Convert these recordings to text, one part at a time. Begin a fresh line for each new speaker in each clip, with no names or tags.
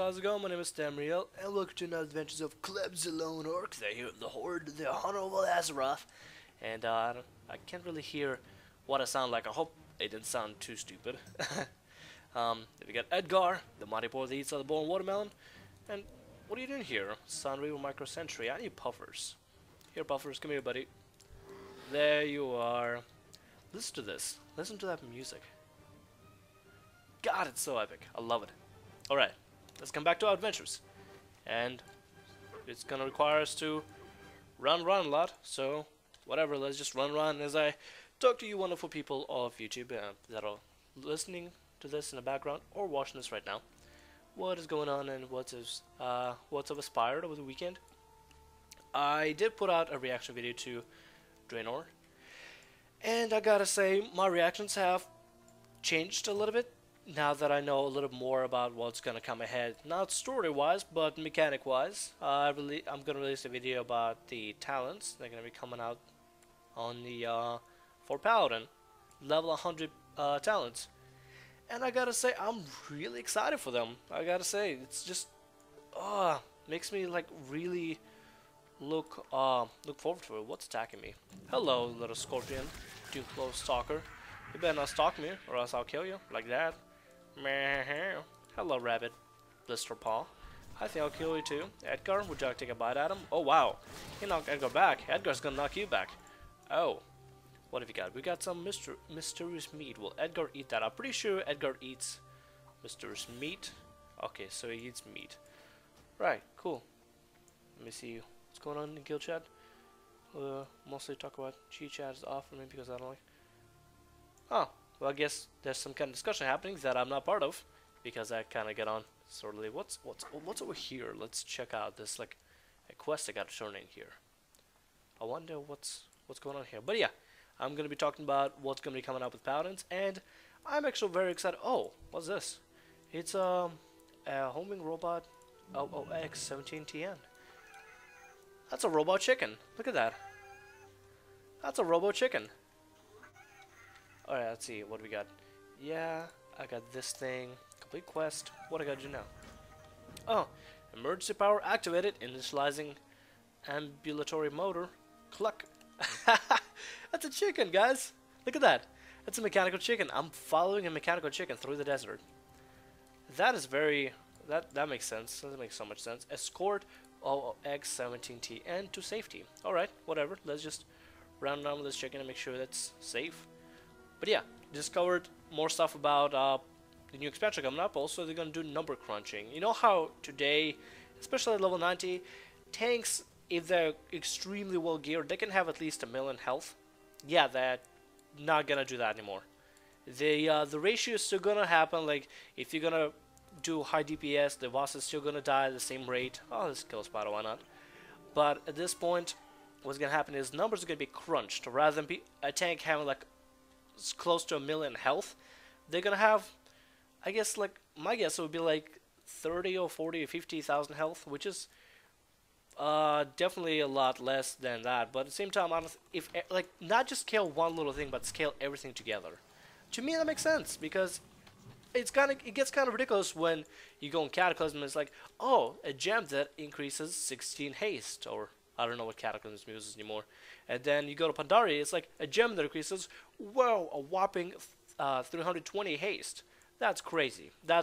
how's it going? My name is Tamriel, and welcome to another adventures of Klebzalone Orc. They're here, the Horde, the Honorable Azeroth. And I can't really hear what I sound like. I hope it didn't sound too stupid. We got Edgar, the mighty boy that eats all the born watermelon. And what are you doing here? Sunreaver Micro Sentry. I need puffers. Here, puffers, come here, buddy. There you are. Listen to this. Listen to that music. God, it's so epic. I love it. Alright, let's come back to our adventures. And it's gonna require us to run a lot. So, whatever, let's just run as I talk to you wonderful people of YouTube that are listening to this in the background or watching this right now. What is going on and what's inspired over the weekend? I did put out a reaction video to Draenor. And I gotta say, my reactions have changed a little bit now that I know a little more about what's gonna come ahead. Not story-wise, but mechanic-wise. I'm gonna release a video about the talents. They're gonna be coming out on the for Paladin, level 100 talents. And I gotta say, I'm really excited for them. I gotta say, it's just makes me like really look forward to it. What's attacking me? Hello, little scorpion, Duplo stalker. You better not stalk me, or else I'll kill you like that. Hello, rabbit, blister paw. I think I'll kill you too. Edgar, would you like to take a bite at him? Oh wow, he knocked Edgar back. Edgar's gonna knock you back. Oh, what have you got? We got some mysterious meat. Will Edgar eat that? I'm pretty sure Edgar eats mysterious meat. Okay, so he eats meat. Right, cool. Let me see what's going on in guild chat. Mostly talk about cheat chat is off for me because I don't like. Oh, well, I guess there's some kind of discussion happening that I'm not part of because I kind of get on sort of. What's over here? Let's check out this like a quest I got to turn in here. I wonder what's going on here. But yeah, I'm gonna be talking about what's gonna be coming up with Paladins, and I'm actually very excited. Oh, what's this? It's a homing robot OOX17TN. That's a robot chicken. Look at that. That's a robo chicken. Alright, let's see what we got. Yeah, I got this thing. Complete quest. What I gotta do now? Oh, emergency power activated. Initializing ambulatory motor. Cluck. That's a chicken, guys. Look at that. That's a mechanical chicken. I'm following a mechanical chicken through the desert. That is very... That makes sense. That makes so much sense. Escort OOX17TN to safety. Alright, whatever. Let's just run around with this chicken and make sure that's safe. But yeah, discovered more stuff about the new expansion coming up. Also, they're going to do number crunching. You know how today, especially at level 90, tanks, if they're extremely well geared, they can have at least 1 million health. Yeah, they're not going to do that anymore. The ratio is still going to happen. Like, if you're going to do high DPS, the boss is still going to die at the same rate. Oh, this kill spider, why not? But at this point, what's going to happen is numbers are going to be crunched. Rather than a tank having like close to 1 million health, they're gonna have, I guess, like my guess it would be like 30 or 40 or 50,000 health, which is definitely a lot less than that. But at the same time, if like not just scale one little thing, but scale everything together, to me that makes sense because it gets kind of ridiculous when you go in Cataclysm and it's like, oh, a gem that increases 16 haste, or I don't know what Cataclysm uses anymore. And then you go to Pandaria, it's like a gem that increases, whoa, a whopping 320 haste. That's crazy. I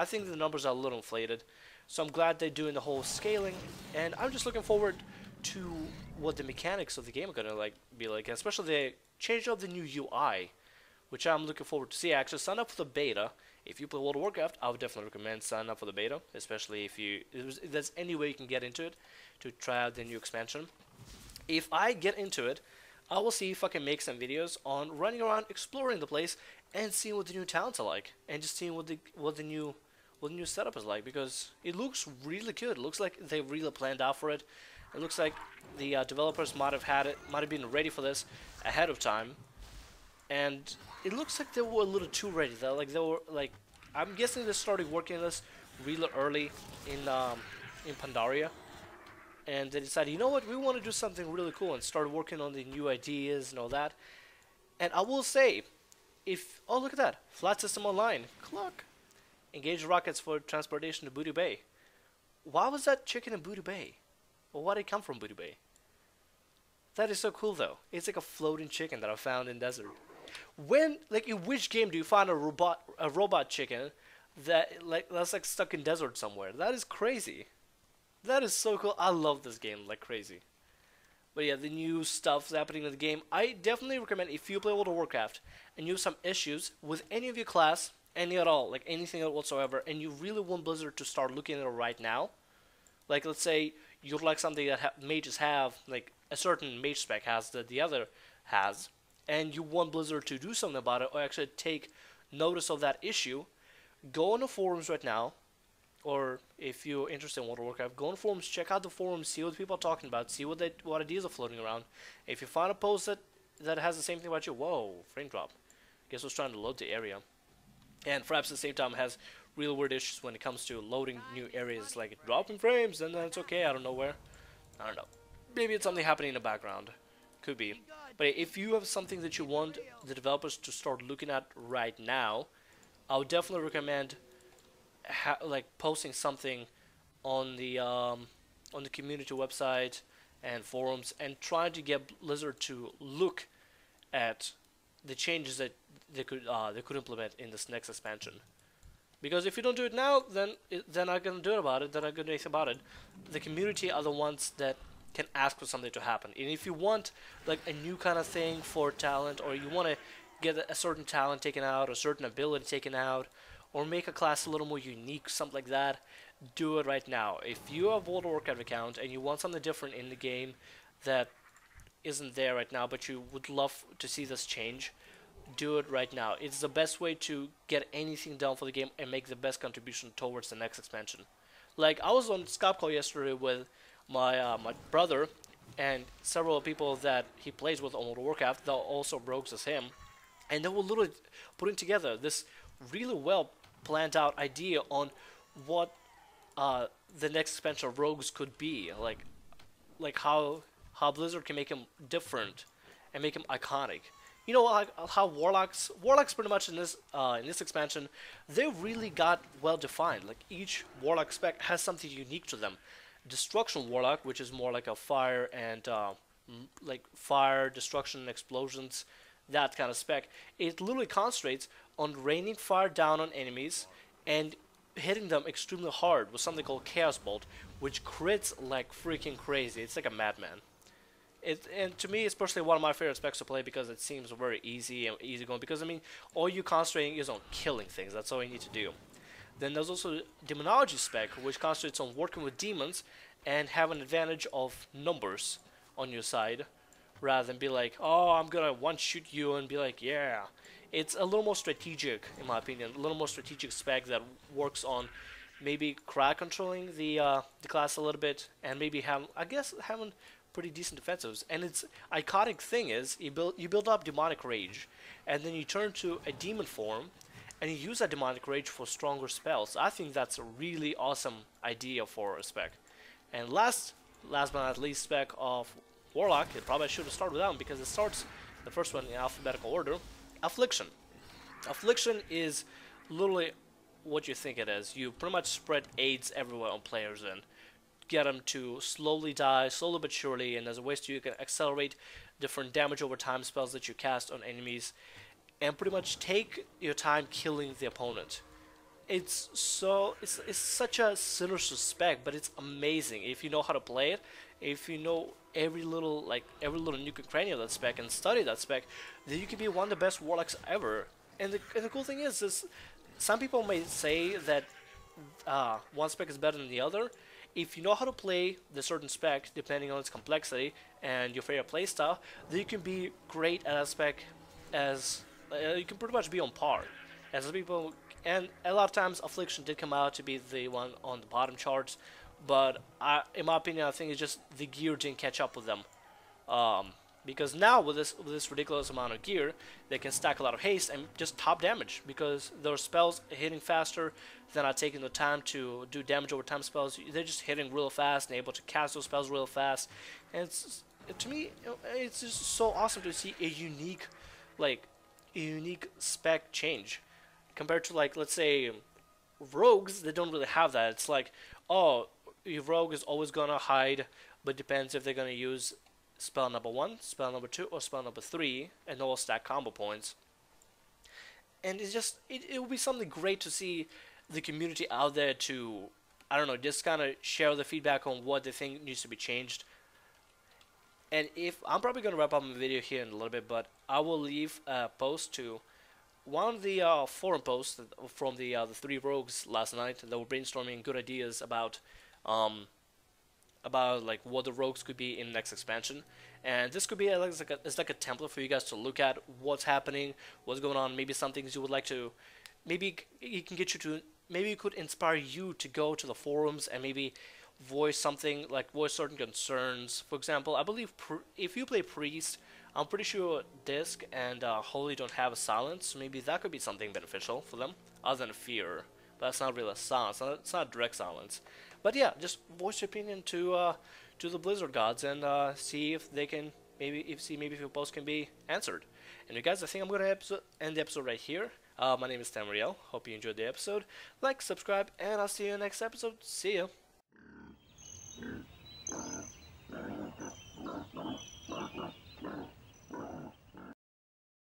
think the numbers are a little inflated. So I'm glad they're doing the whole scaling, and I'm just looking forward to what the mechanics of the game are gonna be like, especially the change of the new UI, which I'm looking forward to see. I actually signed up for the beta. If you play World of Warcraft, I would definitely recommend signing up for the beta, especially if there's any way you can get into it to try out the new expansion. If I get into it, I will see if I can make some videos on running around, exploring the place, and seeing what the new talents are like, and just seeing what the new setup is like, because it looks really good. It looks like they really planned out for it. It looks like the developers might have been ready for this ahead of time, and it looks like they were a little too ready. I'm guessing they started working on this really early in Pandaria. And they decided, you know what, we want to do something really cool and start working on the new ideas and all that. And I will say, oh, look at that, Flat System Online, cluck. engage rockets for transportation to Booty Bay. Why was that chicken in Booty Bay? Well, why did it come from Booty Bay? That is so cool though. It's like a floating chicken that I found in desert. When, like, in which game do you find a robot chicken that's like stuck in desert somewhere? That is crazy. That is so cool. I love this game like crazy. But yeah, the new stuff's happening in the game. I definitely recommend, if you play World of Warcraft and you have some issues with any of your class, any at all, like anything whatsoever, and you really want Blizzard to start looking at it right now, like let's say you'd like something that mages have, like a certain mage spec has that the other has, and you want Blizzard to do something about it or actually take notice of that issue, go on the forums right now. Or if you're interested in World of Warcraft, go on forums, check out the forums, see what people are talking about, see what ideas are floating around. If you find a post that has the same thing about you, whoa, frame drop. Guess who's trying to load the area. And perhaps at the same time has real weird issues when it comes to loading new areas, like dropping frames, and then it's okay out of nowhere. I don't know. Maybe it's something happening in the background. Could be. But if you have something that you want the developers to start looking at right now, I would definitely recommend like posting something on the community website and forums, and trying to get Blizzard to look at the changes that they could implement in this next expansion. Because if you don't do it now, then they're not gonna do about it. They're not gonna do anything about it. The community are the ones that can ask for something to happen. And if you want like a new kind of thing for talent, or you want to get a certain talent taken out, a certain ability taken out, or make a class a little more unique, something like that, do it right now. If you have a World of Warcraft account and you want something different in the game that isn't there right now, but you would love to see this change, do it right now. It's the best way to get anything done for the game and make the best contribution towards the next expansion. Like, I was on Skype call yesterday with my brother and several people that he plays with on World of Warcraft that also rogues as him, and they were literally putting together this really well planned out idea on what the next expansion of rogues could be, like how Blizzard can make him different and make him iconic. You know, like how warlocks pretty much in this expansion, they really got well defined. Like each warlock spec has something unique to them. Destruction warlock, which is more like a fire and like fire, destruction, and explosions, that kind of spec. It literally concentrates on raining fire down on enemies and hitting them extremely hard with something called Chaos Bolt, which crits like freaking crazy. It's like a madman. And to me, it's personally one of my favorite specs to play because it seems very easy and easygoing. Because I mean, all you concentrating is on killing things. That's all you need to do. Then there's also Demonology spec, which concentrates on working with demons and have an advantage of numbers on your side, rather than be like, oh, I'm gonna one-shoot you and be like, yeah. It's a little more strategic, in my opinion. A little more strategic spec that works on maybe crowd controlling the class a little bit, and maybe having pretty decent defensives. And its iconic thing is you build up demonic rage, and then you turn to a demon form, and you use that demonic rage for stronger spells. I think that's a really awesome idea for a spec. And last but not least spec of Warlock, it probably should have started with that one because it starts the first one in alphabetical order. Affliction. Affliction is literally what you think it is. You pretty much spread AIDS everywhere on players and get them to slowly die, slowly but surely, and there's a ways to you can accelerate different damage over time spells that you cast on enemies, and pretty much take your time killing the opponent. It's such a sinister spec, but it's amazing if you know how to play it. If you know every little nook and cranny of that spec and study that spec, then you can be one of the best warlocks ever. And the cool thing is some people may say that one spec is better than the other. If you know how to play the certain spec, depending on its complexity and your favorite playstyle, then you can be great at a spec as you can pretty much be on par. As people, and a lot of times Affliction did come out to be the one on the bottom charts, but in my opinion, I think it's just the gear didn't catch up with them. Because now with this ridiculous amount of gear, they can stack a lot of haste and just top damage because their spells hitting faster. They're not taking the time to do damage over time spells. They're just hitting real fast and able to cast those spells real fast. And to me, it's just so awesome to see a unique spec change compared to, like, let's say rogues, they don't really have that. It's like, oh, your rogue is always gonna hide, but depends if they're gonna use spell number 1, spell number 2, or spell number 3, and all stack combo points. And it's just, it would be something great to see the community out there to, I don't know, just kind of share the feedback on what they think needs to be changed. And if I'm probably gonna wrap up my video here in a little bit, but I will leave a post to one of the forum posts from the 3 rogues last night that were brainstorming good ideas um, about like what the rogues could be in the next expansion. And this could be it's like a template for you guys to look at what's happening, what's going on, maybe some things you would like to, maybe it can get you to, maybe it could inspire you to go to the forums and maybe voice something, like voice certain concerns. For example, I believe if you play Priest, I'm pretty sure Disc and Holy don't have a silence, so maybe that could be something beneficial for them, other than fear. But that's not really a silence, it's not direct silence. But yeah, just voice your opinion to the Blizzard gods and see if they can, maybe if your post can be answered. And you guys, I think I'm gonna end the episode right here. My name is Tamriel. Hope you enjoyed the episode. Like, subscribe, and I'll see you in the next episode. See ya.